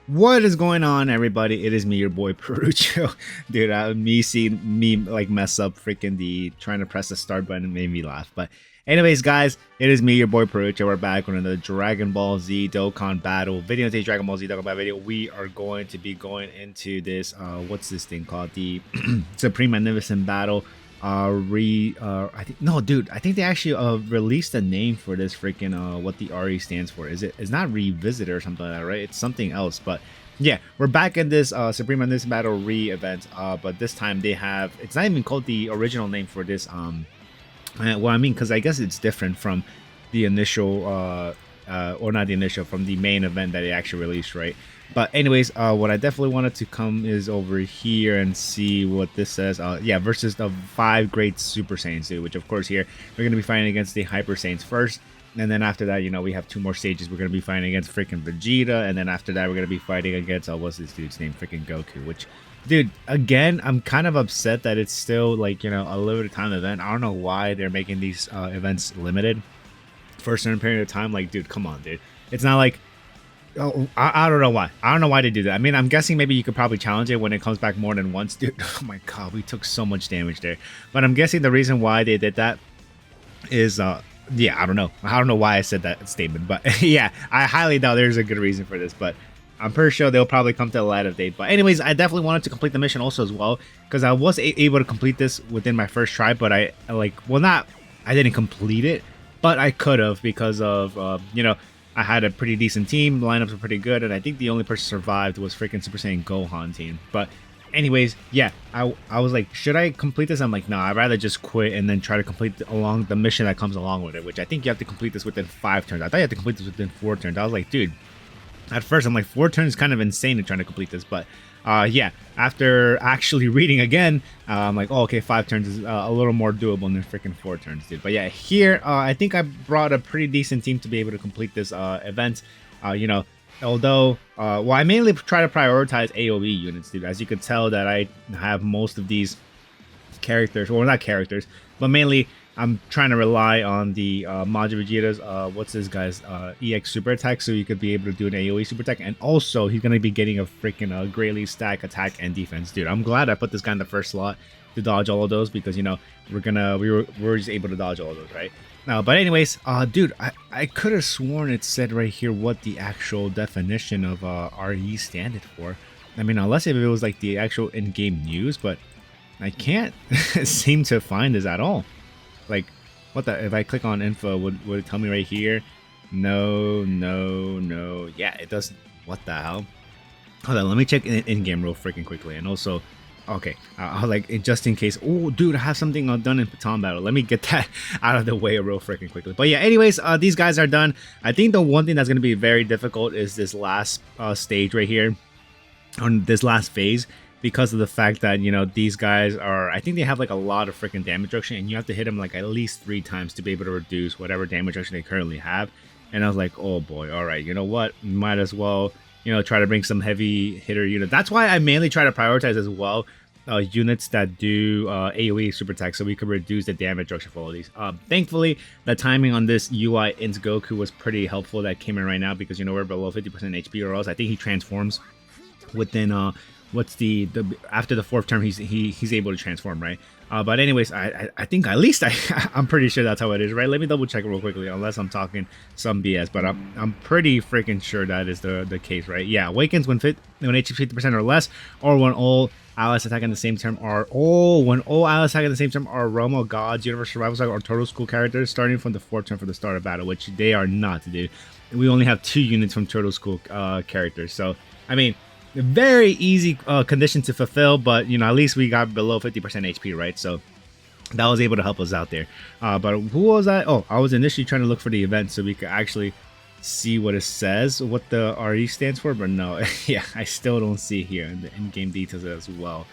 What is going on, everybody? It is me, your boy Perucho. Dude, me seeing me like mess up freaking the trying to press the start button made me laugh. But anyways, guys, it is me, your boy Perucho. We're back with another Dragon Ball Z Dokkan battle video. Today's Dragon Ball Z Dokkan battle video. We are going to be going into this what's this thing called? The Supreme Magnificent Battle. I think no, dude. I think they actually released a name for this freaking what the RE stands for. It's not Revisit or something like that, right? It's something else. But yeah, we're back in this Supreme Magnificent Battle event. But this time they have it's not even called the original name for this. Well, I mean, because I guess it's different from the initial or not the initial from the main event that they actually released, right? But anyways, what I definitely wanted to come is over here and see what this says. Yeah, versus the 5 great Super Saiyans, dude, which of course here we're gonna be fighting against the Hyper Saiyans first, and then after that, you know, we have 2 more stages. We're gonna be fighting against freaking Vegeta, and then after that, we're gonna be fighting against what's this dude's name, freaking Goku. Which, dude, again, I'm kind of upset that it's still like, you know, a limited time event. I don't know why they're making these events limited for a certain period of time. Like, dude, come on, dude. It's not like oh, I don't know why. I don't know why they do that. I mean, I'm guessing maybe you could probably challenge it when it comes back more than once. Dude, oh my god, we took so much damage there. But I'm guessing the reason why they did that is, yeah, I don't know. I don't know why I said that statement. But yeah, I highly doubt there's a good reason for this. But I'm pretty sure they'll probably come to a later date. But anyways, I definitely wanted to complete the mission also as well. Because I was able to complete this within my first try. But I didn't complete it. But I could have because of, you know, I had a pretty decent team. The lineups were pretty good, and I think the only person survived was freaking Super Saiyan Gohan team. But anyways, yeah, I was like, should I complete this? I'm like, no, I'd rather just quit and then try to complete along the mission that comes along with it, which I think you have to complete this within 5 turns. I thought you had to complete this within 4 turns. I was like, dude, at first I'm like 4 turns is kind of insane to trying to complete this, but yeah, after actually reading again, I'm like, oh, okay, 5 turns is a little more doable than freaking 4 turns, dude. But yeah, here I think I brought a pretty decent team to be able to complete this event. You know, although well, I mainly try to prioritize AOE units, dude. As you could tell that I have most of these characters, well, not characters, but mainly I'm trying to rely on the Majin Vegeta's what's this guy's EX super attack, so you could be able to do an AoE super attack, and also he's gonna be getting a freaking greatly stack attack and defense, dude. I'm glad I put this guy in the first slot to dodge all of those because, you know, we're just able to dodge all of those, right? But anyways, dude, I could have sworn it said right here what the actual definition of RE standed for. I mean, unless if it was like the actual in-game news, but I can't seem to find this at all. Like, what the? If I click on info, would it tell me right here? No, no, no. Yeah, it doesn't. What the hell? Hold on, let me check in-game real freaking quickly. And also, okay, I'll like, just in case. Oh, dude, I have something done in Baton Battle. Let me get that out of the way real freaking quickly. But yeah, anyways, these guys are done. I think the one thing that's going to be very difficult is this last stage right here, on this last phase, because of the fact that, you know, these guys are, I think they have like a lot of freaking damage reduction, and you have to hit them like at least 3 times to be able to reduce whatever damage reduction they currently have. And I was like, oh boy, all right, you know what, might as well, you know, try to bring some heavy hitter unit. That's why I mainly try to prioritize as well units that do AoE super attack, so we could reduce the damage reduction for all of these. Thankfully, the timing on this UI into Goku was pretty helpful. That came in right now because, you know, we're below 50% HP, or else I think he transforms within what's the after the 4th term, he's able to transform, right? But anyways, I think at least I'm pretty sure that's how it is, right? Let me double check real quickly, unless I'm talking some BS, but I'm pretty freaking sure that is the case, right? Yeah, awakens when HP 50% or less, or when all allies attack at the same time are when all allies attack at the same time are Romo gods, Universe Survival Cycle, or Turtle School characters starting from the 4th turn for the start of battle, which they are not, dude. We only have 2 units from Turtle School characters, so I mean, very easy condition to fulfill, but, you know, at least we got below 50% HP, right? So that was able to help us out there. But who was I? Oh, I was initially trying to look for the event so we could actually see what it says, what the RE stands for, but no, yeah, I still don't see here in the in-game details as well.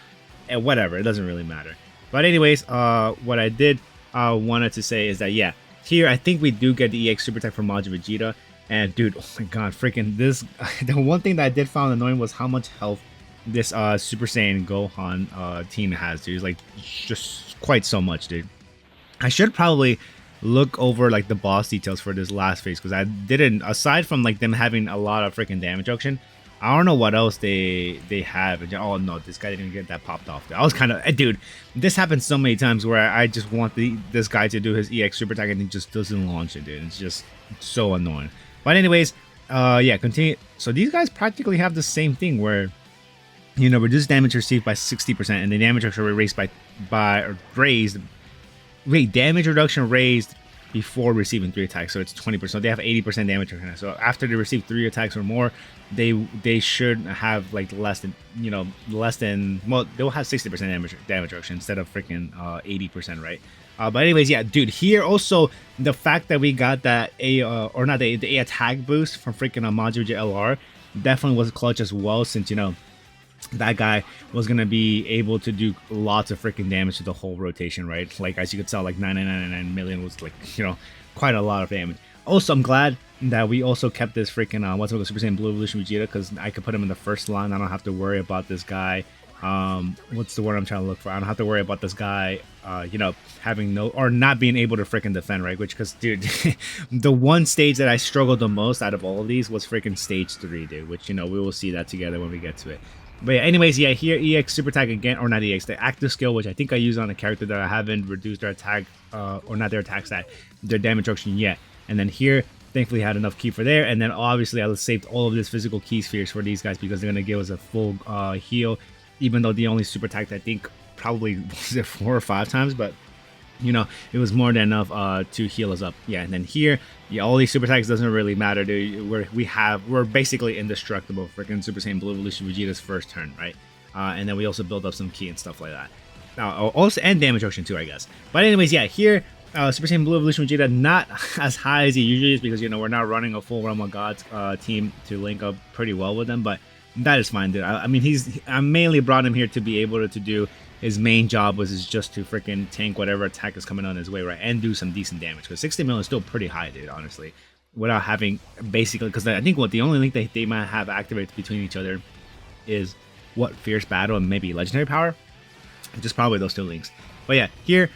And whatever, it doesn't really matter. But anyways, what I did wanted to say is that, yeah, here I think we do get the EX super attack from Majin Vegeta. And dude, oh my god, freaking this. The one thing that I did find annoying was how much health this Super Saiyan Gohan team has, dude. It's like just quite so much, dude. I should probably look over like the boss details for this last phase, because I didn't, aside from like them having a lot of freaking damage reduction, I don't know what else they have. Oh no, this guy didn't get that popped off. I was kind of, dude. This happens so many times where I just want this guy to do his EX super attack and he just doesn't launch it, dude. It's just so annoying. But anyways, yeah, continue. So these guys practically have the same thing where, you know, reduce damage received by 60% and the damage actually raised or raised. Wait, damage reduction raised before receiving 3 attacks, so it's 20%. So they have 80% damage. So after they receive 3 attacks or more, they should have like less than well, they'll have 60% damage reduction instead of freaking 80%, right? But anyways, yeah, dude. Here also the fact that we got that the A attack boost from freaking Majuji LR definitely was clutch as well, since you know that guy was gonna be able to do lots of freaking damage to the whole rotation, right? Like as you could tell, like 999 million was like, you know, quite a lot of damage. Also, I'm glad that we also kept this freaking what's it called, Super Saiyan Blue Evolution Vegeta, because I could put him in the first line. I don't have to worry about this guy. What's the word I'm trying to look for? I don't have to worry about this guy, you know, having no or not being able to freaking defend, right? Which, because dude, the one stage that I struggled the most out of all of these was freaking stage 3, dude. Which, you know, we will see that together when we get to it. But yeah, anyways, yeah, here EX super attack again, or not EX, the active skill, which I think I use on a character that I haven't reduced their attack, or not their attack stat, their damage reduction yet. And then here, thankfully had enough key for there. And then obviously I saved all of this physical key spheres for these guys because they're gonna give us a full heal, even though the only super attack I think probably was it 4 or 5 times, but you know, it was more than enough to heal us up. Yeah, and then here, yeah, all these super attacks doesn't really matter, dude. We're basically indestructible. Freaking Super Saiyan Blue Evolution Vegeta's first turn, right? And then we also build up some key and stuff like that. Also, and damage reduction too, I guess. But anyways, yeah, here, Super Saiyan Blue Evolution Vegeta not as high as he usually is because, you know, we're not running a full Realm of Gods team to link up pretty well with them, but that is fine, dude. I mean, I mainly brought him here to be able to do his main job, was just to freaking tank whatever attack is coming on his way, right, and do some decent damage, because 60 million is still pretty high, dude, honestly, without having basically, because I think what the only link that they might have activated between each other is what, Fierce Battle and maybe Legendary Power, just probably those 2 links. But yeah, here,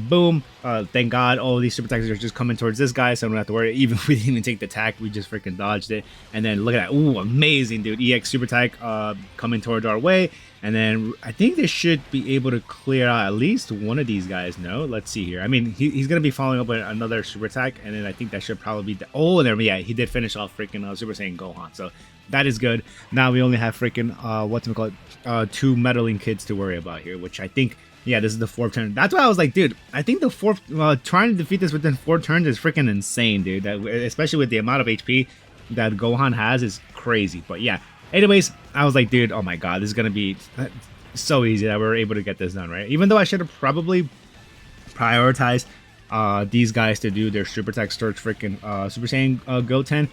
boom, thank God all of these super attacks are just coming towards this guy, so I don't have to worry. Even if we didn't even take the attack, we just freaking dodged it. And then look at that, ooh, amazing, dude. EX super attack coming towards our way. And then I think they should be able to clear out at least one of these guys. No, let's see here. I mean, he's going to be following up with another super attack, and then I think that should probably be oh, there, yeah, he did finish off freaking Super Saiyan Gohan, so that is good. Now we only have freaking, 2 meddling kids to worry about here, which I think, yeah, this is the 4th turn. That's why I was like, dude, I think the 4th, trying to defeat this within 4 turns is freaking insane, dude. That, especially with the amount of HP that Gohan has, is crazy. But yeah, anyways, I was like, dude, oh my God, this is going to be so easy that we're able to get this done, right? Even though I should have probably prioritized these guys to do their super attack search freaking Super Saiyan Goten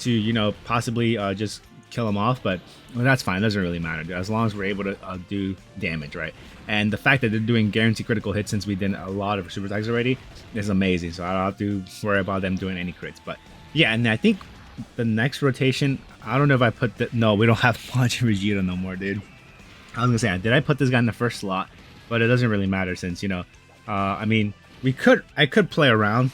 to, you know, possibly just kill him off, but well, that's fine. It doesn't really matter, dude, as long as we're able to do damage, right? And the fact that they're doing guaranteed critical hits, since we did a lot of super attacks already, is amazing. So I don't have to worry about them doing any crits. But yeah, and I think the next rotation, I don't know if I put the, no, we don't have much Vegeta no more, dude. I was gonna say, did I put this guy in the first slot? But it doesn't really matter, since, you know, I mean, I could play around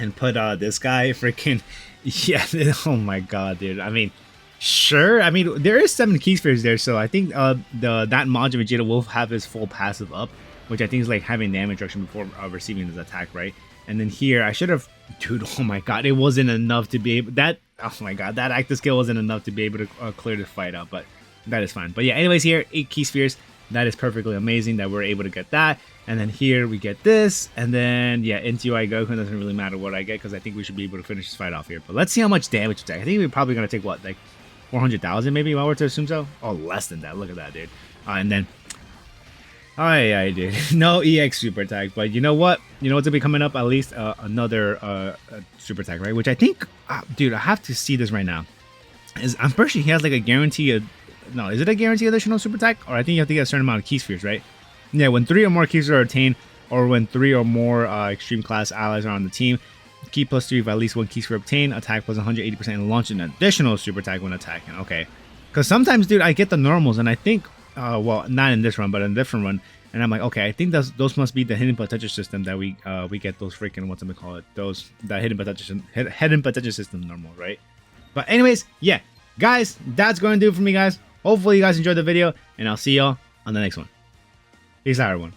and put this guy freaking, yeah, oh my God, dude. I mean, sure. I mean, there is 7 key spheres there, so I think that Majin Vegeta will have his full passive up, which I think is like having damage reduction before receiving his attack, right? And then here, I should have, dude, oh my God, it wasn't enough to be able, that, oh my God, that active skill wasn't enough to be able to clear the fight out, but that is fine. But yeah, anyways, here, 8 key spheres. That is perfectly amazing that we're able to get that. And then here we get this, and then yeah, into UI Goku, doesn't really matter what I get, because I think we should be able to finish this fight off here. But let's see how much damage attack. I think we're probably going to take, what, like 400,000 maybe, if I were to assume so? Oh, less than that. Look at that, dude. And then, I did. No EX super attack, but you know what? You know what's going to be coming up? At least another super attack, right? Which I think, dude, I have to see this right now. I'm pretty sure he has like a guarantee no, is it a guarantee additional super attack? Or I think you have to get a certain amount of key spheres, right? Yeah, when 3 or more key spheres are attained, or when 3 or more extreme class allies are on the team, key plus 3 if at least 1 key sphere obtained, attack plus 180%, and launch an additional super attack when attacking. Okay. Because sometimes, dude, I get the normals, and I think, well, not in this run, but in a different one, and I'm like, okay, I think those must be the hidden potential system that we get those freaking, what's it call it? That hidden potential system normal, right? But anyways, yeah. Guys, that's going to do it for me, guys. Hopefully you guys enjoyed the video, and I'll see y'all on the next one. Peace out, everyone.